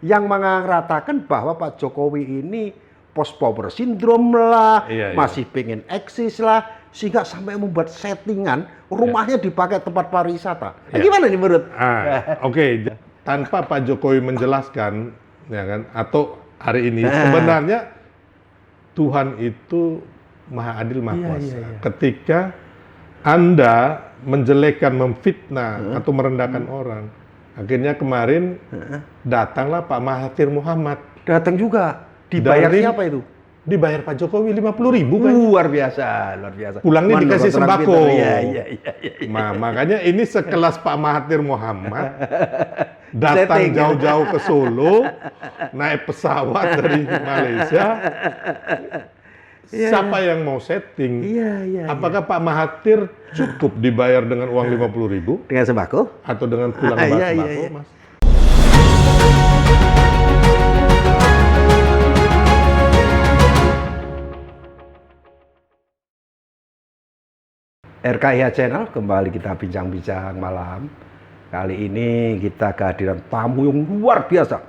yang mengatakan bahwa Pak Jokowi ini post power syndrome lah, masih pengen eksis lah, sehingga sampai membuat settingan rumahnya dipakai tempat pariwisata. Gimana nih menurut? Oke. Tanpa Pak Jokowi menjelaskan, ya kan, atau hari ini sebenarnya Tuhan itu maha adil, maha kuasa. Ketika Anda menjelekkan, memfitnah atau merendahkan orang, akhirnya kemarin datanglah Pak Mahathir Muhammad. Datang juga. Dibayar siapa itu? Dibayar Pak Jokowi 50.000 kan? Luar biasa, luar biasa. Pulangnya dikasih sembako. Iya. Makanya ini sekelas Pak Mahathir Muhammad datang jauh-jauh ke Solo, naik pesawat dari Malaysia. Siapa yang mau setting? Apakah Pak Mahathir cukup dibayar dengan uang 50.000? Dengan sembako? Atau dengan pulang sembako, Mas? RKIH Channel, kembali kita bincang-bincang malam. Kali ini kita kehadiran tamu yang luar biasa.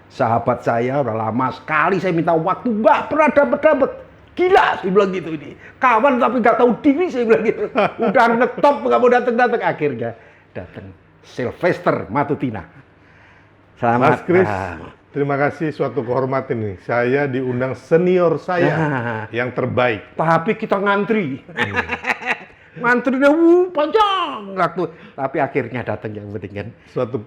Sahabat saya, udah lama sekali saya minta waktu, nggak pernah dapet. Gila, saya bilang gitu ini. Kawan tapi nggak tahu diri, saya bilang gitu. Udah ngetop, nggak mau datang. Akhirnya datang Sylvester Matutina. Selamat. Mas Kris, terima kasih, suatu kehormatan nih. Saya diundang senior saya yang terbaik. Tapi kita ngantri. Ngantrinya panjang waktu, tapi akhirnya datang, yang penting kan. Suatu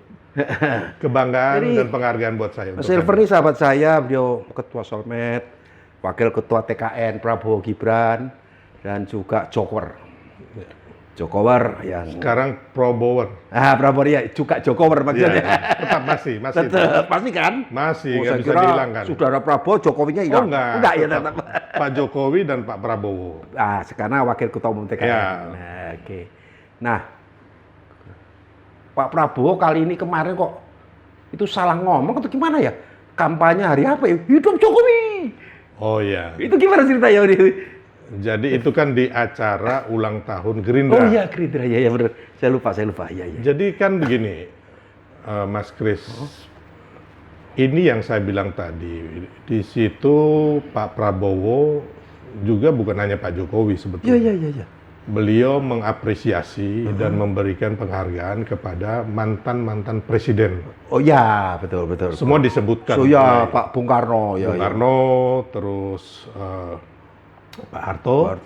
kebanggaan dan penghargaan buat saya. Silver ini sahabat saya, beliau ketua Solmed, wakil ketua TKN Prabowo Gibran, dan juga Jokower yang sekarang Prabowo. Prabowo ya, juga Jokower maksudnya. Tetap masih. Tetap pasti kan? Masih, nggak bisa dihilangkan. Saudara Prabowo, Jokowinya hilang. Enggak ya tetap. Pak Jokowi dan Pak Prabowo. Sekarang wakil ketua umum TKN. Nah, Pak Prabowo kali ini kemarin kok itu salah ngomong atau gimana ya? Kampanye hari apa ya? Hidup Jokowi. Oh iya. Itu gimana ceritanya? Jadi itu kan di acara ulang tahun Gerindra. Oh iya, Gerindra, ya benar. Saya lupa. Ya. Jadi kan begini, Mas Kris, ini yang saya bilang tadi. Di situ Pak Prabowo juga bukan hanya Pak Jokowi sebetulnya. Iya. Beliau mengapresiasi dan memberikan penghargaan kepada mantan presiden. Oh ya, betul. Semua disebutkan. Pak Bung Karno. Bung Karno, terus Pak Harto,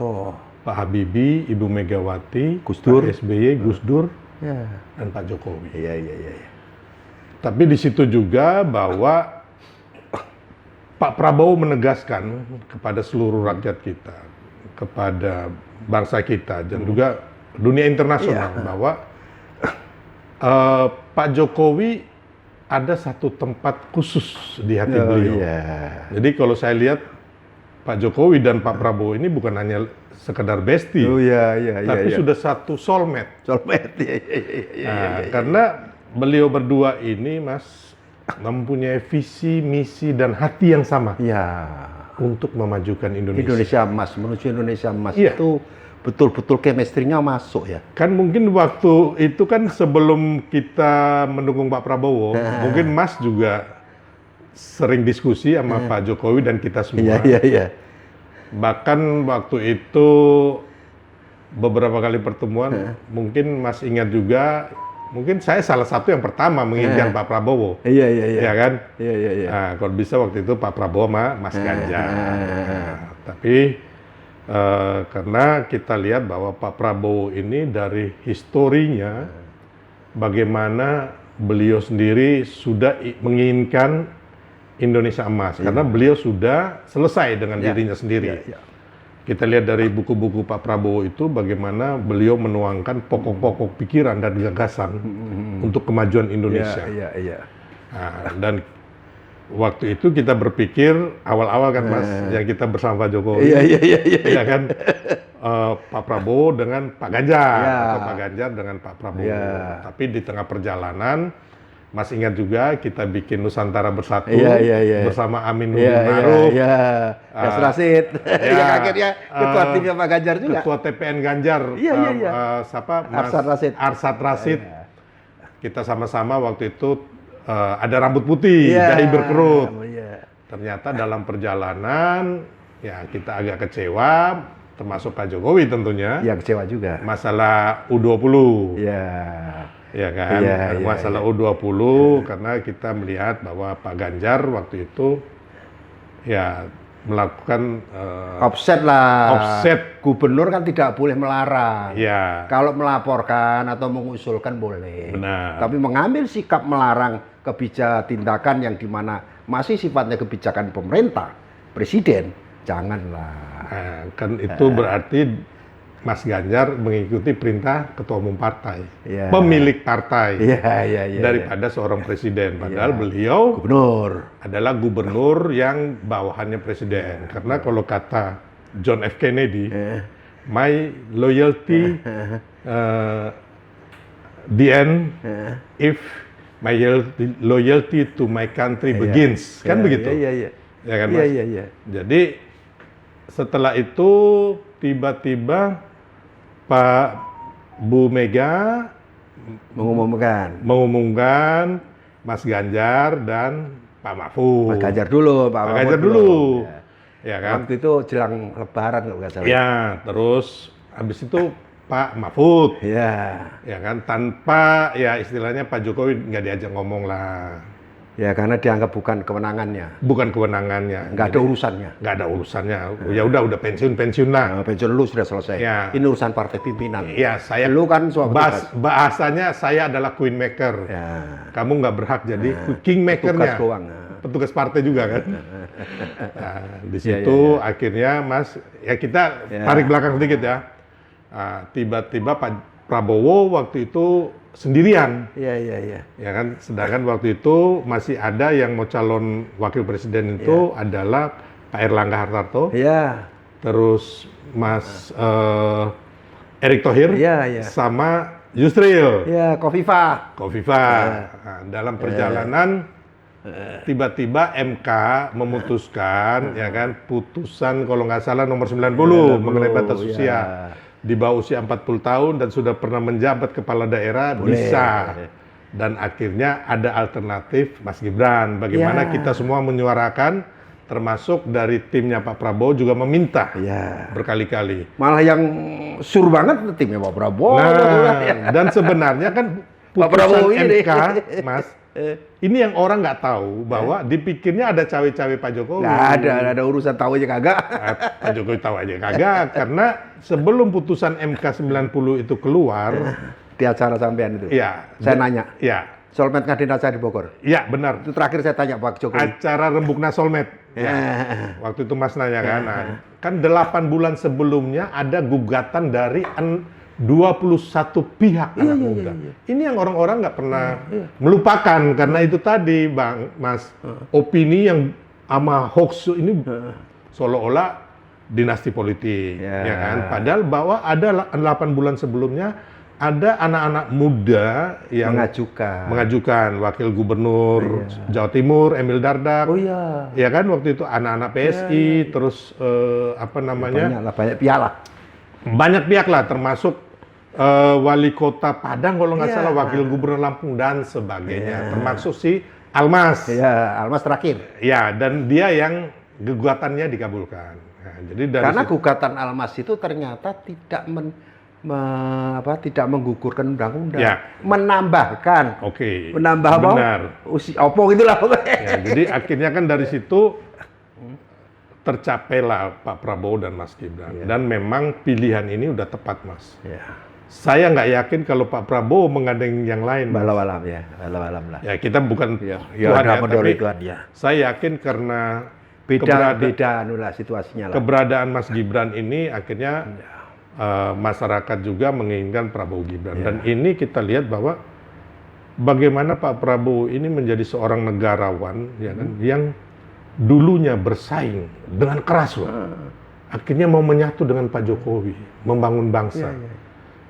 Pak Habibie, Ibu Megawati, Gus Dur, Pak SBY, Gus Dur, dan Pak Jokowi. Iya. Tapi di situ juga bahwa Pak Prabowo menegaskan kepada seluruh rakyat kita, kepada bangsa kita, dan juga dunia internasional bahwa Pak Jokowi ada satu tempat khusus di hati beliau. Jadi kalau saya lihat Pak Jokowi dan Pak Prabowo ini bukan hanya sekedar bestie, tapi sudah satu soulmate. Karena beliau berdua ini, Mas, mempunyai visi, misi, dan hati yang sama untuk memajukan Indonesia. Indonesia Emas, menuju Indonesia Emas itu betul-betul chemistry-nya masuk ya. Kan mungkin waktu itu kan sebelum kita mendukung Pak Prabowo, mungkin Mas juga sering diskusi sama Pak Jokowi dan kita semua. Iya. Bahkan waktu itu beberapa kali pertemuan, mungkin Mas ingat juga, mungkin saya salah satu yang pertama menginginkan Pak Prabowo. Iya. Ya kan? Iya. Nah, kalau bisa waktu itu Pak Prabowo sama Mas Ganjar. Tapi karena kita lihat bahwa Pak Prabowo ini dari historinya, bagaimana beliau sendiri sudah menginginkan Indonesia Emas, karena beliau sudah selesai dengan dirinya sendiri. Kita lihat dari buku-buku Pak Prabowo itu bagaimana beliau menuangkan pokok-pokok pikiran dan gagasan untuk kemajuan Indonesia. Nah, dan waktu itu kita berpikir awal-awal kan Mas, yang kita bersama Pak Jokowi, ya kan, Pak Prabowo dengan Pak Ganjar, atau Pak Ganjar dengan Pak Prabowo. Tapi di tengah perjalanan, Mas ingat juga kita bikin Nusantara Bersatu bersama Amin Ma'ruf, Gas Rasid, yang akhirnya ketua timnya Pak Ganjar juga. Ketua TPN Ganjar, siapa? Mas Arsad Rasid. Kita sama-sama waktu itu ada rambut putih, dahi berkerut. Iya. Ternyata dalam perjalanan ya kita agak kecewa, termasuk Pak Jokowi tentunya. Yang kecewa juga. Masalah U20. Iya. Ya kan, Iya, masalah iya. U20 karena kita melihat bahwa Pak Ganjar waktu itu ya melakukan Offset lah. offset. Gubernur kan tidak boleh melarang. Ya, Kalau melaporkan atau mengusulkan boleh. benar. Tapi mengambil sikap melarang kebijakan tindakan yang dimana masih sifatnya kebijakan pemerintah, presiden, janganlah. Nah, kan itu berarti Mas Ganjar mengikuti perintah ketua umum partai, Iya. pemilik partai, Iya. daripada seorang presiden. Padahal beliau Gubernur. adalah gubernur yang bawahannya presiden. Karena kalau kata John F. Kennedy, my loyalty the end if my loyalty to my country begins. Kan begitu? Iya. Ya kan, Mas? Iya. Jadi setelah itu tiba-tiba Pak Bu Mega mengumumkan Mas Ganjar dan Pak Mahfud. Mas Ganjar dulu, Pak Pak Mahfud Ganjar dulu. Ya kan? Waktu itu jelang Lebaran kalau nggak salah. Ya, terus habis itu Pak Mahfud. Iya. Ya kan, tanpa ya istilahnya Pak Jokowi nggak diajak ngomong lah. Ya karena dianggap bukan kewenangannya, Bukan kewenangannya. nggak ada urusannya. Nggak ada urusannya. Ya udah pensiun lah. Nah, pensiun lu sudah selesai. Ya. Ini urusan partai pimpinan. Ya, saya Lu kan suami bahasanya saya adalah queen maker. Ya. Kamu nggak berhak jadi king makernya. Tugas doang. Petugas partai juga kan. Nah, di situ akhirnya Mas, ya kita tarik belakang sedikit ya. Tiba-tiba Pak Prabowo waktu itu sendirian. Iya. Ya kan, sedangkan waktu itu masih ada yang mau calon wakil presiden itu adalah Pak Erlangga Hartarto, Iya. terus Mas Erick Thohir, Iya. sama Yusril Iya, Kofifa. Nah, dalam perjalanan tiba-tiba MK memutuskan ya kan putusan kalau nggak salah nomor 90 mengenai batas usia. Di bawah usia 40 tahun dan sudah pernah menjabat kepala daerah bisa. Dan akhirnya ada alternatif Mas Gibran. Bagaimana kita semua menyuarakan, termasuk dari timnya Pak Prabowo juga meminta berkali-kali. Malah yang sur banget timnya Pak Prabowo. Nah, dan sebenarnya kan Pak Prabowo putusan ini. MK, Mas, ini yang orang nggak tahu bahwa dipikirnya ada cawe-cawe Pak Jokowi. Nggak ada urusan tahu aja kagak. Pak Jokowi tahu aja kagak, karena sebelum putusan MK 90 itu keluar, Di acara sampean itu. ya, Saya nanya. ya, Solmed Kadin saya di Bogor. ya benar. Itu terakhir saya tanya Pak Jokowi. Acara Rembukna Solmed. Ya. Waktu itu Mas nanya kan, kan 8 bulan sebelumnya ada gugatan dari 21 pihak anak muda. Ini yang orang-orang nggak pernah melupakan karena itu tadi, Bang Mas, opini yang sama hoax ini seolah-olah dinasti politik, ya kan? Padahal bahwa ada 8 bulan sebelumnya ada anak-anak muda yang mengajukan wakil gubernur Jawa Timur Emil Dardak. Oh iya. Ya kan waktu itu anak-anak PSI terus apa namanya? Banyak pihak. Banyak pihak lah termasuk wali kota Padang kalau nggak salah, wakil gubernur Lampung dan sebagainya, termasuk si Almas. Iya, Almas terakhir. Ya, dan dia yang gugatannya dikabulkan. Nah, jadi dari karena gugatan Almas itu ternyata tidak tidak menggugurkan undang-undang, menambahkan. Menambah apa? Benar. Opo gitulah pokoknya. Ya, jadi akhirnya kan dari situ tercapailah Pak Prabowo dan Mas Gibran. Dan memang pilihan ini udah tepat, Mas. Saya nggak yakin kalau Pak Prabowo menggandeng yang lain. Walau-alam lah. Ya kita bukan Tuhan tapi Tuhan, saya yakin karena beda situasinya lah. Keberadaan Mas Gibran ini akhirnya masyarakat juga menginginkan Prabowo Gibran. Dan ini kita lihat bahwa bagaimana Pak Prabowo ini menjadi seorang negarawan, ya kan, yang dulunya bersaing dengan keras loh. Akhirnya mau menyatu dengan Pak Jokowi, membangun bangsa.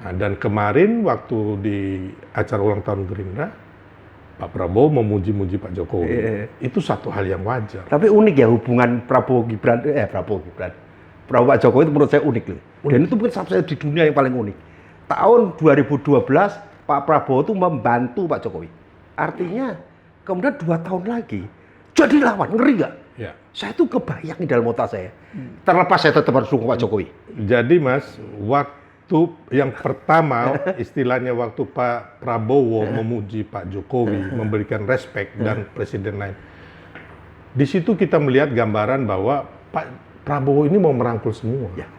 Nah, dan kemarin waktu di acara ulang tahun Gerindra, Pak Prabowo memuji-muji Pak Jokowi. Itu satu hal yang wajar. Tapi unik ya hubungan Prabowo Pak Jokowi itu menurut saya unik loh. Dan itu mungkin satu di dunia yang paling unik. Tahun 2012 Pak Prabowo itu membantu Pak Jokowi. Artinya kemudian 2 tahun lagi jadi lawan, ngeri nggak? Ya. Saya tuh kebayang di dalam otak saya. Terlepas saya tetap harus dukung Pak Jokowi. Jadi Mas, waktu yang pertama istilahnya waktu Pak Prabowo memuji Pak Jokowi, memberikan respect dan presiden lain. Di situ kita melihat gambaran bahwa Pak Prabowo ini mau merangkul semua. Ya.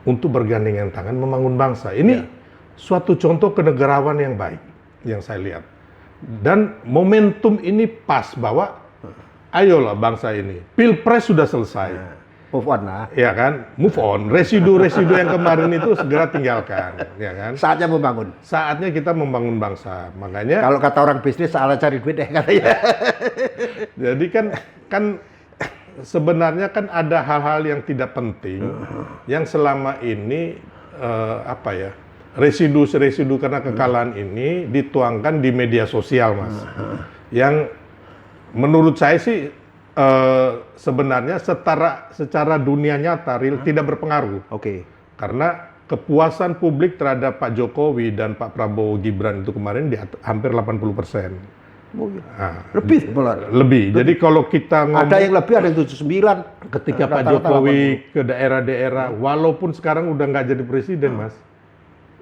Untuk bergandengan tangan membangun bangsa. Ini suatu contoh kenegarawan yang baik yang saya lihat. Dan momentum ini pas bahwa ayolah bangsa ini. Pilpres sudah selesai. Move on lah. Ya kan? Move on. Residu-residu yang kemarin itu segera tinggalkan, ya kan? Saatnya membangun. Saatnya kita membangun bangsa. Makanya Kalau kata orang bisnis, saatnya cari duit deh katanya. jadi kan sebenarnya kan ada hal-hal yang tidak penting yang selama ini apa ya? Residu-residu karena kekalahan ini dituangkan di media sosial, Mas. Yang menurut saya sih sebenarnya secara dunia nyata real tidak berpengaruh. Oke. Karena kepuasan publik terhadap Pak Jokowi dan Pak Prabowo Gibran itu kemarin di hampir 80%. Oh, iya. Nah, Lebih malah. lebih. Jadi kalau kita ngomong Ada yang lebih, ada yang 79. ketika Pak Rata-rata Jokowi ke daerah-daerah, walaupun sekarang udah nggak jadi presiden, Mas,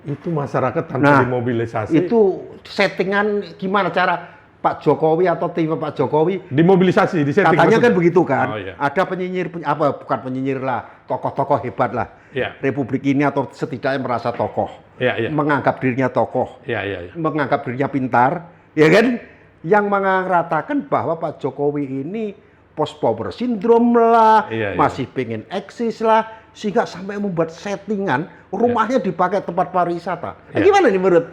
itu masyarakat tanpa dimobilisasi. Itu settingan gimana cara Pak Jokowi atau tim Pak Jokowi? Dimobilisasi, disetting. Katanya kan maksudnya. begitu kan. Oh, iya. Ada penyinyir, bukan penyinyir lah, tokoh-tokoh hebat lah. Iya. Republik ini atau setidaknya merasa tokoh. Iya, iya. Menganggap dirinya tokoh. Iya, iya, iya. Menganggap dirinya pintar, ya kan? Yang mengatakan bahwa Pak Jokowi ini post power syndrome lah, Iya, iya. masih pengen eksis lah, sehingga sampai membuat settingan rumahnya dipakai tempat pariwisata. Iya. Gimana nih menurut?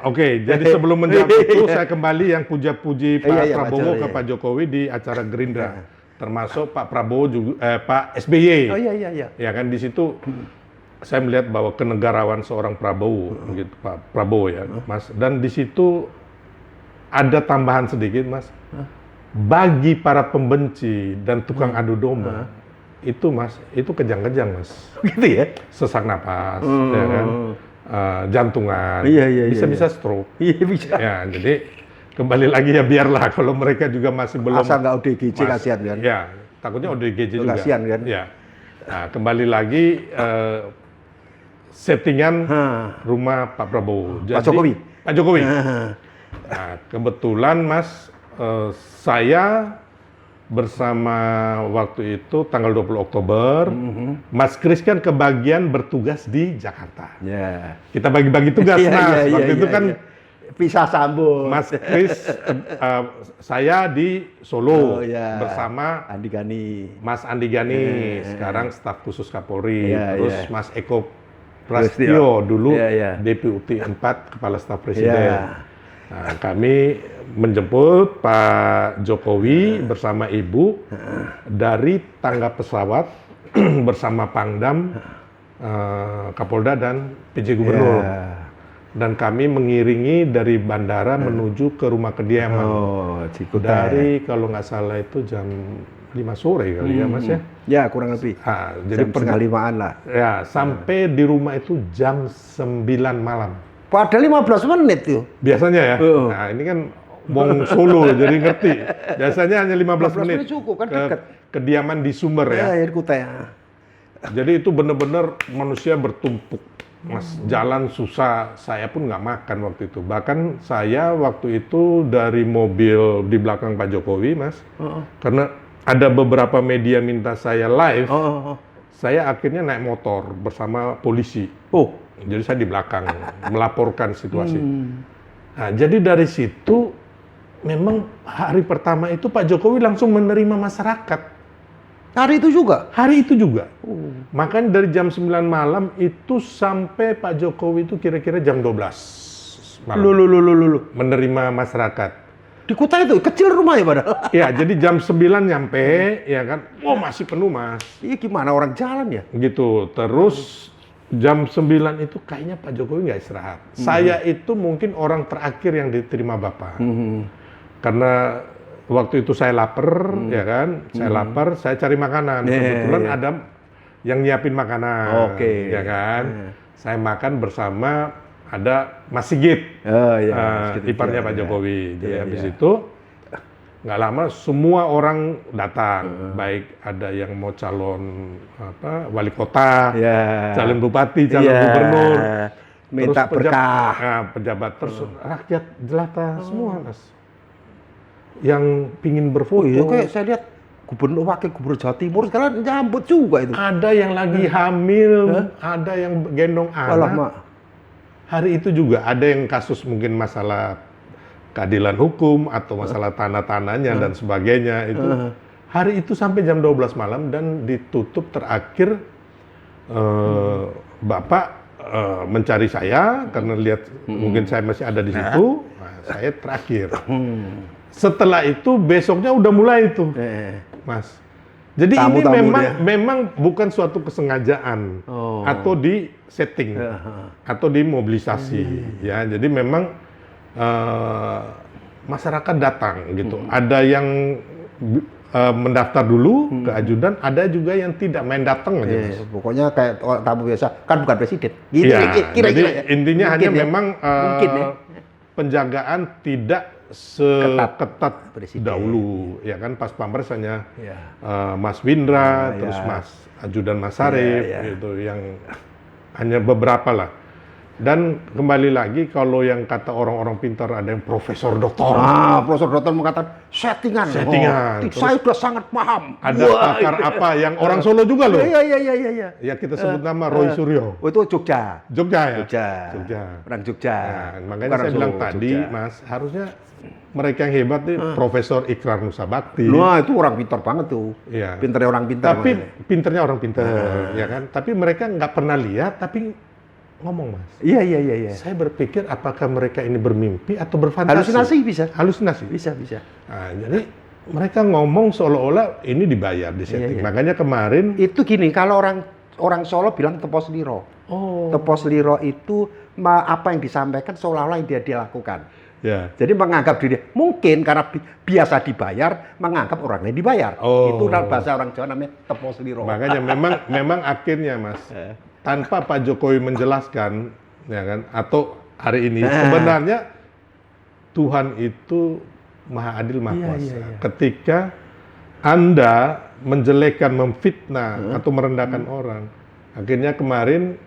Oke, jadi sebelum menjawab itu saya kembali yang puja-puji Pak Iya, iya, Prabowo Pak ke Jokowi. Pak Jokowi di acara Gerindra, termasuk Pak Prabowo juga Pak SBY. Oh iya iya iya. Ya kan di situ saya melihat bahwa kenegarawan seorang Prabowo, gitu Pak Prabowo ya, Mas. Dan di situ ada tambahan sedikit, Mas. Bagi para pembenci dan tukang adu domba, itu Mas, itu kejang-kejang, Mas. Gitu ya? Sesak napas, ya kan, jantungan, Iya, iya, iya, bisa-bisa stroke. Iya bisa. Ya, jadi kembali lagi ya biarlah kalau mereka juga masih belum. Asal nggak ODGJ Mas- kasihan kan? Ya, takutnya ODGJ juga. Kasihan kan? Ya. Nah, kembali lagi settingan rumah Pak Prabowo. Pak Jokowi? Pak Jokowi. Nah, kebetulan Mas, saya bersama waktu itu tanggal 20 Oktober, Mas Kris kan kebagian bertugas di Jakarta. Ya. Kita bagi-bagi tugas, Iya, Mas. iya, iya, Waktu itu iya, kan iya. Pisah sambung. Mas Kris, saya di Solo Oh, iya. bersama Andi Gani. Mas Andi Gani, sekarang staf khusus Kapolri, Iya, terus iya. Mas Eko Prastio. Prastio dulu Iya, iya. DPUT 4 Kepala Staf Presiden. Iya. Nah, kami menjemput Pak Jokowi bersama Ibu dari tangga pesawat bersama Pangdam, Kapolda dan PJ Gubernur. Iya. Dan kami mengiringi dari bandara menuju ke rumah kediaman. Oh, Cikuteng. Dari kalau nggak salah itu jam 5 sore kali ya Mas ya. Ya, kurang lebih. Ah, jadi Jam setengah limaan lah. ya sampai di rumah itu jam 9 malam. Padahal 15 menit tuh. Biasanya ya. Oh. Nah, ini kan wong Solo jadi ngerti. Biasanya hanya 15 menit. cukup kan ke dekat. kediaman di Sumber ya. Ya, Cikuteng. Jadi itu benar-benar manusia bertumpuk. Mas, jalan susah, saya pun nggak makan waktu itu. Bahkan saya waktu itu dari mobil di belakang Pak Jokowi, Mas, karena ada beberapa media minta saya live, saya akhirnya naik motor bersama polisi. Oh, Jadi saya di belakang melaporkan situasi. Nah, jadi dari situ memang hari pertama itu Pak Jokowi langsung menerima masyarakat. hari itu juga. Hari itu juga. Makanya dari jam 9 malam itu sampai Pak Jokowi itu kira-kira jam 12 malam. Lu. Menerima masyarakat. Di Kutai itu kecil rumahnya padahal. Ya, jadi jam 9 nyampe, ya kan. Oh, masih penuh, Mas. Iya gimana orang jalan ya? Gitu. Terus jam 9 itu kayaknya Pak Jokowi nggak istirahat. Saya itu mungkin orang terakhir yang diterima Bapak. Karena waktu itu saya lapar, ya kan? Saya lapar, saya cari makanan. Kebetulan ada yang nyiapin makanan, Oke. ya kan? Saya makan bersama ada Mas Sigit, Oh iya. iparnya Pak Iya. Jokowi. Jadi Iya, habis iya. itu nggak lama semua orang datang, baik ada yang mau calon wali kota, calon bupati, calon gubernur, minta berkah, pejabat, terus rakyat jelata semua, Mas, yang pingin berfoto. Iya, kayak saya lihat wakil gubernur Jawa Timur sekarang nyambut juga itu. Ada yang lagi hamil, ada yang gendong anak. Hari itu juga ada yang kasus mungkin masalah keadilan hukum atau masalah tanah-tanahnya dan sebagainya itu. Hari itu sampai jam 12 malam dan ditutup terakhir Bapak mencari saya karena lihat mungkin saya masih ada di situ. Nah, saya terakhir. Setelah itu besoknya udah mulai itu, Mas. Jadi ini memang bukan suatu kesengajaan atau di setting atau di mobilisasi, ya. Jadi memang masyarakat datang gitu. Ada yang mendaftar dulu ke ajudan, ada juga yang tidak main datang aja. Mas. Pokoknya kayak tamu biasa, kan bukan presiden. Gitu, kira-kira. Jadi intinya hanya memang penjagaan tidak seketat dahulu, ya kan. Pas Pampres hanya Mas Windra, terus Mas Ajudan Mas Sarif, gitu, yang hanya beberapa lah. Dan kembali lagi kalau yang kata orang-orang pintar ada yang profesor doktor. Profesor doktor mengatakan settingan. Saya sudah sangat paham. Ada pakar apa yang orang Solo juga loh. Iya. Ya kita sebut nama Roy Suryo. Oh, itu Jogja. Jogja. Orang Jogja. Nah, makanya saya bilang tadi, Mas, harusnya mereka yang hebat nih Profesor Ikrar Nusa Bakti. Nah, itu orang pintar banget tuh. Iya. Pinternya orang pintar. Tapi pinternya orang pintar, ya kan. Tapi mereka nggak pernah lihat, tapi ngomong, Mas. Iya. Saya berpikir apakah mereka ini bermimpi atau berfantasi? Halusinasi bisa. Halusinasi. Bisa. Nah, jadi mereka ngomong seolah-olah ini dibayar di setting. Makanya kemarin itu gini, kalau orang Solo bilang tepos liro. Tepos liro itu apa yang disampaikan seolah-olah yang dia lakukan. Ya. Jadi menganggap diri mungkin karena biasa dibayar, menganggap orang lain dibayar. Itu bahasa orang Jawa namanya tepos liro. Makanya memang akhirnya, Mas, tanpa Pak Jokowi menjelaskan, ya kan, atau hari ini sebenarnya Tuhan itu Maha Adil, Maha Kuasa. Ketika Anda menjelekkan, memfitnah atau merendahkan orang, akhirnya kemarin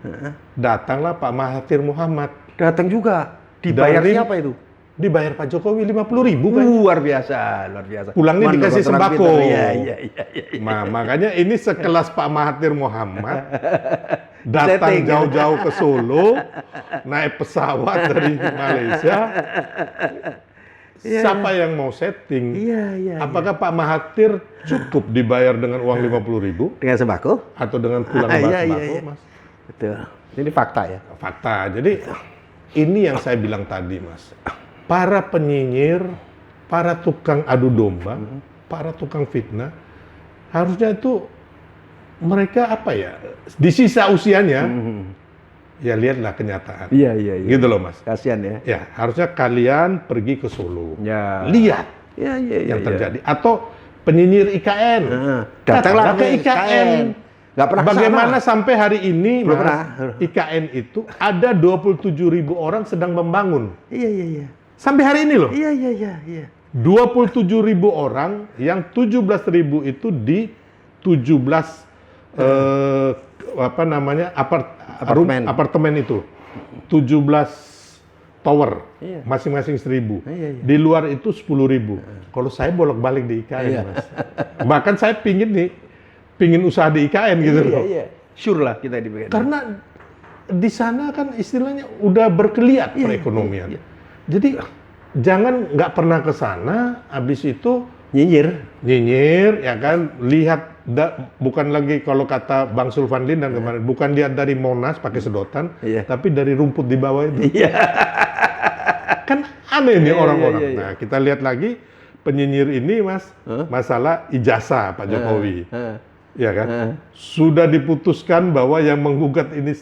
datanglah Pak Mahathir Muhammad. Datang juga. Dibayar siapa itu? Dibayar Pak Jokowi 50.000 kan? Luar biasa. Pulangnya dikasih sembako. Iya. Makanya ini sekelas Pak Mahathir Muhammad datang jauh-jauh ke Solo, naik pesawat dari Malaysia. Siapa yang mau setting? Apakah Pak Mahathir cukup dibayar dengan uang 50.000? Dengan sembako? Atau dengan pulang sembako, Mas? Betul. Ini fakta ya? Fakta. Jadi ini yang saya bilang tadi, Mas. Para penyinyir, para tukang adu domba, para tukang fitnah, harusnya itu mereka apa ya, di sisa usianya, ya lihatlah kenyataan. Iya. Gitu loh, Mas. Kasihan ya. Ya, harusnya kalian pergi ke Solo. Ya. Lihat yang terjadi. Atau penyinyir IKN. Datanglah ke IKN. Nggak pernah bagaimana sampai hari ini, Mas, IKN itu ada 27.000 orang sedang membangun. Iya. Sampai hari ini loh. Iya. 27.000 orang, yang 17.000 itu di 17 apartemen itu. 17 tower, masing-masing 1.000. Di luar itu 10.000. Kalau saya bolak-balik di IKN, Mas. Bahkan saya pingin usaha di IKN gitu loh. Sure lah kita di IKN. Karena di sana kan istilahnya udah berkeliat perekonomian. Jadi jangan nggak pernah ke sana, habis itu nyinyir, ya kan, lihat bukan lagi kalau kata Bang Sulfanlin dan kemarin, bukan lihat dari Monas pakai sedotan, tapi dari rumput di bawah itu. Kan aneh nih orang-orang. Nah, kita lihat lagi penyinyir ini, Mas, masalah ijazah Pak Jokowi. Ya kan? Sudah diputuskan bahwa yang menggugat ini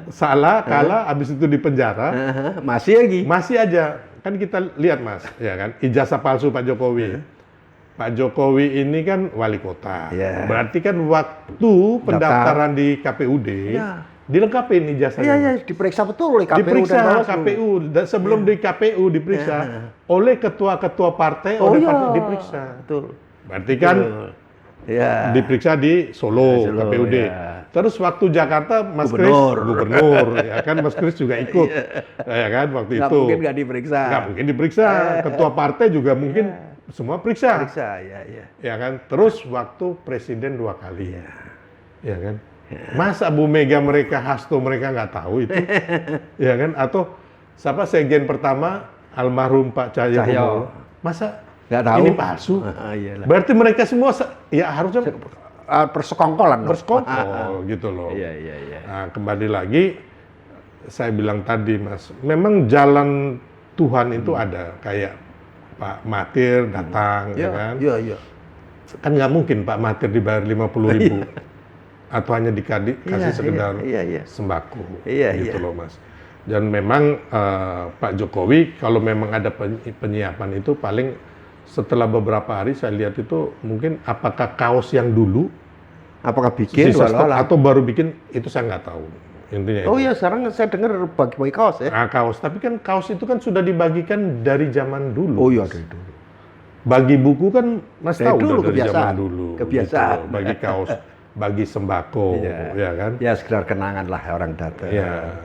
salah, kalah, habis itu di penjara. Masih aja. Kan kita lihat, Mas, ya kan, ijazah palsu Pak Jokowi. Pak Jokowi ini kan wali kota. Berarti kan waktu pendaftaran di KPUD dilengkapi ijazahnya. Iya, iya, diperiksa betul oleh KPU Diperiksa dan Bawaslu. KPU dan sebelum di KPU diperiksa oleh ketua-ketua partai, oleh partai diperiksa. Betul. Berarti kan Ya. diperiksa di Solo, KPUD. ya. Terus waktu Jakarta Mas Gubernur, ya kan Mas Kris juga ikut, ya kan waktu Nggak itu. mungkin nggak diperiksa. Nggak mungkin diperiksa, ketua partai juga mungkin semua periksa, Periksa, ya. ya kan. Terus waktu presiden 2 kali, ya kan. Masa Bu Mega mereka, Hasto mereka nggak tahu itu, ya kan? Atau siapa sekjen pertama almarhum Pak Cahyo, masa Nggak tahu. ini palsu? Iyalah. Berarti mereka semua ya harusnya Persekongkolan. bersekongkol gitu loh. Iya. Nah, kembali lagi saya bilang tadi Mas, memang jalan Tuhan itu ada, kayak Pak Mahathir datang, ya kan? Iya. Kan nggak mungkin Pak Mahathir dibayar 50.000 atau hanya dikasih sekedar iya. sembako, Iya, gitu iya. loh Mas. Dan memang Pak Jokowi kalau memang ada penyiapan itu paling setelah beberapa hari saya lihat itu mungkin apakah kaos yang dulu Apakah bikin sisa stok walau atau baru bikin itu saya nggak tahu intinya Oh itu. iya, sekarang saya dengar bagi-bagi kaos ya. Nah, kaos, tapi kan kaos itu kan sudah dibagikan dari zaman dulu. Oh iya, Mas. dari dulu. Bagi buku kan Mas Dari tahu dulu, udah dari kebiasaan. zaman dulu. Kebiasaan. Gitu. Bagi kaos, bagi sembako, ya kan? Ya sekedar kenangan lah orang datang. Ya,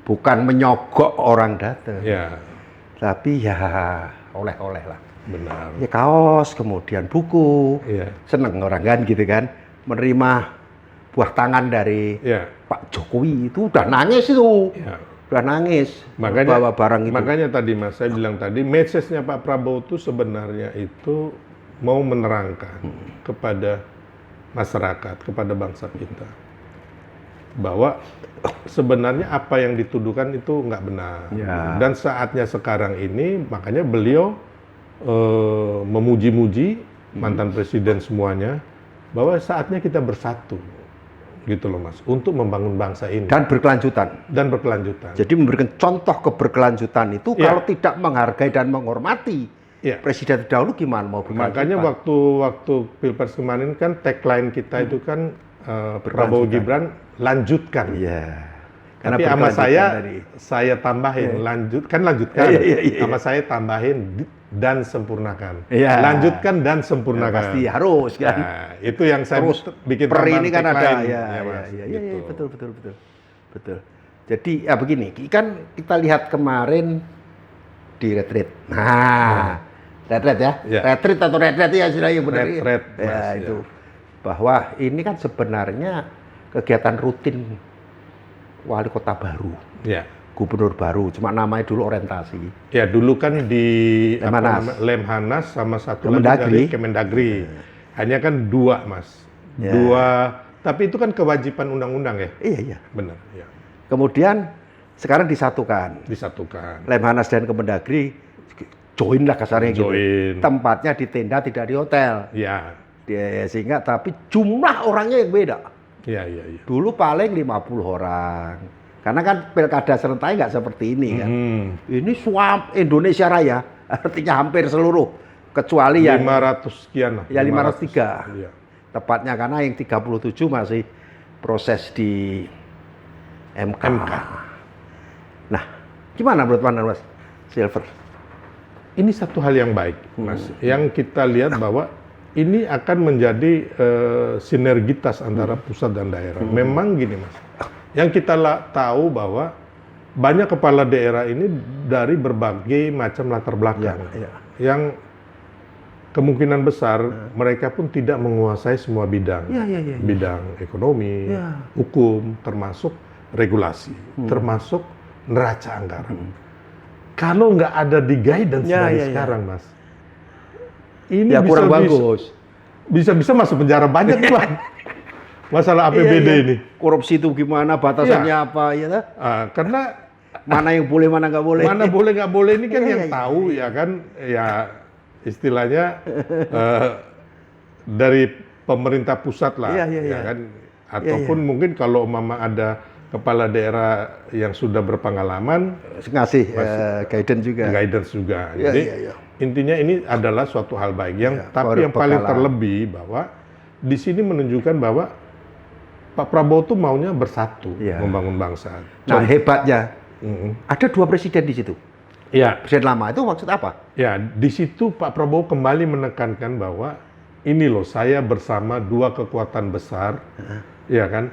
Bukan menyogok orang datang. ya, Tapi ya oleh-oleh lah. benar. Ya kaos, kemudian buku. Iya. Seneng orang kan gitu kan. Menerima buah tangan dari Ya, Pak Jokowi itu udah nangis itu. ya. Udah nangis. Makanya, bawa barang itu. makanya tadi Mas, saya bilang tadi, message-nya Pak Prabowo itu sebenarnya itu mau menerangkan kepada masyarakat, kepada bangsa kita, bahwa sebenarnya apa yang dituduhkan itu nggak benar. Ya. Dan saatnya sekarang ini, makanya beliau memuji-muji mantan presiden semuanya, bahwa saatnya kita bersatu, gitu loh Mas, untuk membangun bangsa ini. Dan berkelanjutan. Dan berkelanjutan. Jadi memberikan contoh keberkelanjutan itu Ya. kalau tidak menghargai dan menghormati Ya. presiden terdahulu gimana mau Makanya berkelanjutan? waktu Pilpres kemarin kan tagline kita itu kan Prabowo Gibran lanjutkan. Iya. Tapi sama berkelanjutan saya tambahin lanjutkan. Iya. Sama saya tambahin dan sempurnakan. Iya. Lanjutkan dan Ya, sempurnakan. pasti harus kan. Nah, itu yang saya Terus bikin per tambahan ini kan ada tagline, ya, Mas, iya, gitu. betul. Jadi ya begini, kan kita lihat kemarin di retreat. Nah, retreat ya. Ya. Retreat atau retreat ya sudah yang benar. Retreat, ya Mas, itu. Bahwa ini kan sebenarnya kegiatan rutin wali kota baru, Ya. gubernur baru, cuma namanya dulu orientasi. Ya, dulu kan di Lemhanas. Lemhanas sama satu Kemendagri. lagi dari Kemendagri. Hanya kan 2, Mas. Ya. 2, tapi itu kan kewajiban undang-undang ya. Iya. Benar, ya. Kemudian sekarang disatukan. Disatukan. Lemhanas dan Kemendagri join lah kasarnya gitu. Join. Tempatnya di tenda, tidak di hotel. Ya. Sehingga tapi jumlah orangnya yang beda. Ya. Dulu paling 50 orang. Karena kan pilkada serentak nggak seperti ini kan. Ini suap Indonesia Raya, artinya hampir seluruh. Kecuali yang 500 sekian lah. ya 503. Iya. Tepatnya karena yang 37 masih proses di MK. Nah, gimana menurut Mas Silver? Ini satu hal yang baik, Mas. Yang kita lihat bahwa ini akan menjadi sinergitas antara pusat dan daerah. Memang gini, Mas. Yang kita tahu bahwa banyak kepala daerah ini dari berbagai macam latar belakang. Ya. Yang kemungkinan besar mereka pun tidak menguasai semua bidang. Ya. Bidang ekonomi, Ya. hukum, termasuk regulasi, termasuk neraca anggaran. Kalau nggak ada di guidance dari sekarang, Mas, ini Ya kurang bagus. bisa masuk penjara banyak, Bang. Masalah APBD ini. Korupsi itu gimana, batasannya apa, ya tak? Karena Mana yang boleh, mana nggak boleh. mana boleh nggak boleh ini kan Iya, yang iya, tahu ya kan, ya istilahnya dari pemerintah pusat lah, Iya. ya kan. Ataupun mungkin kalau mama ada kepala daerah yang sudah berpengalaman, Ngasih guidance juga. guidance juga. Iya, Jadi iya. intinya ini adalah suatu hal baik. Iya, Tapi yang paling berbekalan. terlebih bahwa di sini menunjukkan bahwa Pak Prabowo tuh maunya bersatu, Iya. membangun bangsa. Nah, hebatnya Mm-mm. ada 2 presiden di situ. Ya, Presiden lama itu maksud apa? ya, di situ Pak Prabowo kembali menekankan bahwa ini loh, saya bersama 2 kekuatan besar, ya kan,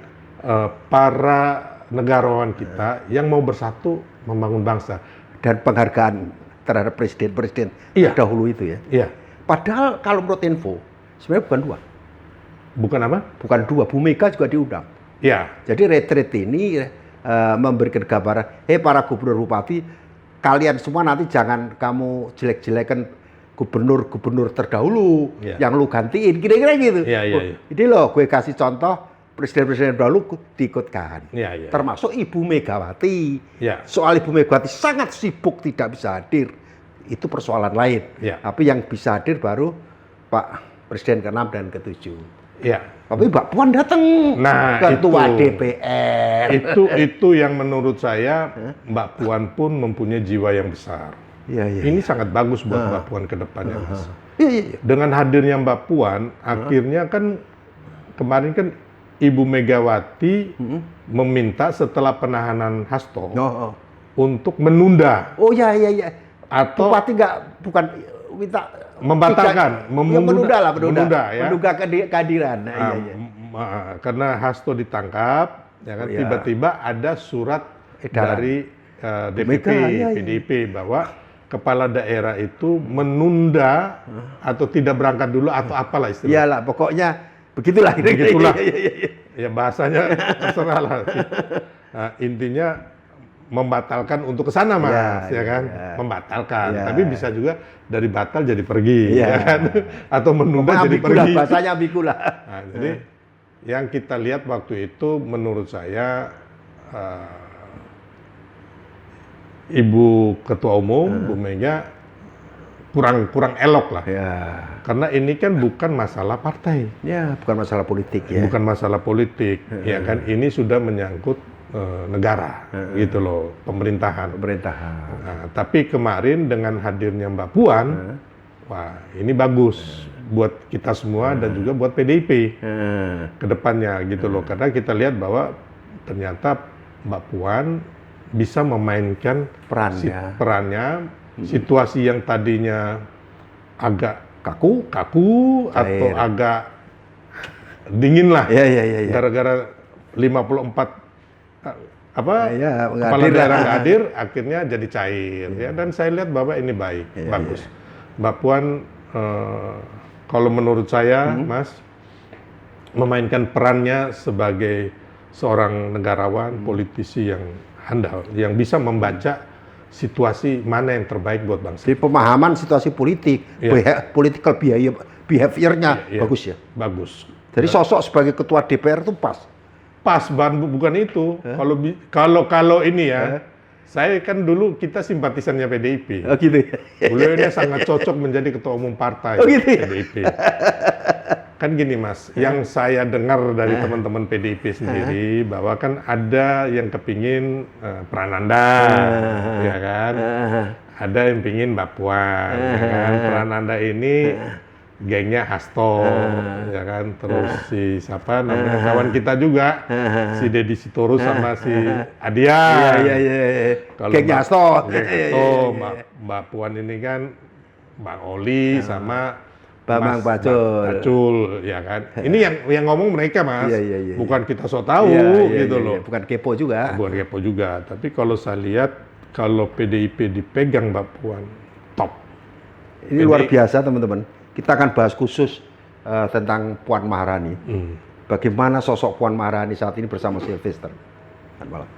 para negarawan kita yang mau bersatu membangun bangsa. Dan penghargaan terhadap presiden-presiden Iya. dahulu itu ya. Iya, Padahal kalau menurut info, sebenarnya bukan 2. bukan apa? Bukan 2, Bu Mega juga diundang. Ya, Jadi retreat ini memberikan gambaran, hei para gubernur bupati, kalian semua nanti jangan kamu jelek-jelekan gubernur-gubernur terdahulu Iya. yang lu gantiin, kira-kira gitu. Iya, iya, Oh, iya. ini loh, gue kasih contoh presiden-presiden dahulu diikutkan. Iya, iya. Termasuk Ibu Megawati. Ya. Soal Ibu Megawati sangat sibuk tidak bisa hadir, itu persoalan lain. Iya. Tapi yang bisa hadir baru Pak Presiden ke-6 dan ke-7. ya. Tapi Mbak Puan datang, Nah, ketua itu. DPR. Itu yang menurut saya Mbak Puan pun mempunyai jiwa yang besar. Iya, iya. Ini sangat bagus buat Mbak Puan ke depannya, Mas. Iya, iya, iya. Dengan hadirnya Mbak Puan, akhirnya kan kemarin kan Ibu Megawati meminta setelah penahanan Hasto Oh, oh. untuk menunda Oh, iya, iya, iya. atau Bupati bukan minta membatalkan, ya, menunda lah, menunda ya. Menunda kehadiran. Nah, iya, iya. Karena Hasto ditangkap, ya kan, Oh, iya. tiba-tiba ada surat Edaran. dari DPP, Mega, iya, iya. PDIP bahwa kepala daerah itu menunda atau tidak berangkat dulu atau apalah istilahnya. Iyalah, pokoknya begitulah. Begitulah. Iya, iya, iya. Ya bahasanya terserah lah. Nah, intinya membatalkan untuk ke sana, Mas, Ya, ya kan? ya. Membatalkan. Ya. Tapi bisa juga dari batal jadi pergi, Ya. ya kan? Atau menunda Pokoknya jadi ambigu lah, pergi. bahasanya ambigu lah. Nah, jadi yang kita lihat waktu itu menurut saya Ibu Ketua Umum Bu Mega kurang elok lah. Ya, Karena ini kan bukan masalah partai, ya bukan masalah politik ya. bukan masalah politik, ya kan? Ini sudah menyangkut negara, gitu loh, pemerintahan. Pemerintahan. Nah, tapi kemarin dengan hadirnya Mbak Puan, wah ini bagus buat kita semua dan juga buat PDIP ke depannya gitu loh. Karena kita lihat bahwa ternyata Mbak Puan bisa memainkan Perannya. perannya, situasi yang tadinya agak Kaku. atau agak dingin lah, Iya, iya, iya. Ya. gara-gara 54 Ya, nggak kepala hadir daerah lah. nggak hadir, akhirnya jadi cair. Ya, dan saya lihat bahwa ini baik, bagus. Mbak Puan, kalau menurut saya, Mas, memainkan perannya sebagai seorang negarawan, politisi yang handal, yang bisa membaca situasi mana yang terbaik buat bangsa. Jadi pemahaman situasi politik, Iya. political behavior-nya Iya, bagus ya. Bagus. Jadi sosok sebagai ketua DPR itu pas. Pas, bukan itu. Kalau ini ya, saya kan dulu kita simpatisannya PDIP. Oh gitu ya. Beliau ini sangat cocok menjadi ketua umum partai Oh, gitu ya? PDIP. Kan gini, Mas, yang saya dengar dari teman-teman PDIP sendiri bahwa kan ada yang kepingin Prananda, ya kan? Ada yang pingin Mbak Puan, ya kan? Prananda ini gengnya Hasto, ya kan? Terus si siapa namanya kawan kita juga, si Deddy Sitorus sama si Adian. Iya, iya, iya. Kalau Gengnya Hasto. Geng Hasto, Mbak Puan ini kan Bang Oli sama Bambang Mas Pacul. Pacul, ya kan. Ini yang ngomong mereka, Mas. Iya, iya, iya. Bukan kita so tahu Iya, gitu iya, loh. iya. Bukan kepo juga. Bukan kepo juga. Tapi kalau saya lihat kalau PDIP dipegang Mbak Puan, top. Ini luar biasa teman-teman. Kita akan bahas khusus tentang Puan Maharani. Bagaimana sosok Puan Maharani saat ini bersama Sylvester. Selamat malam.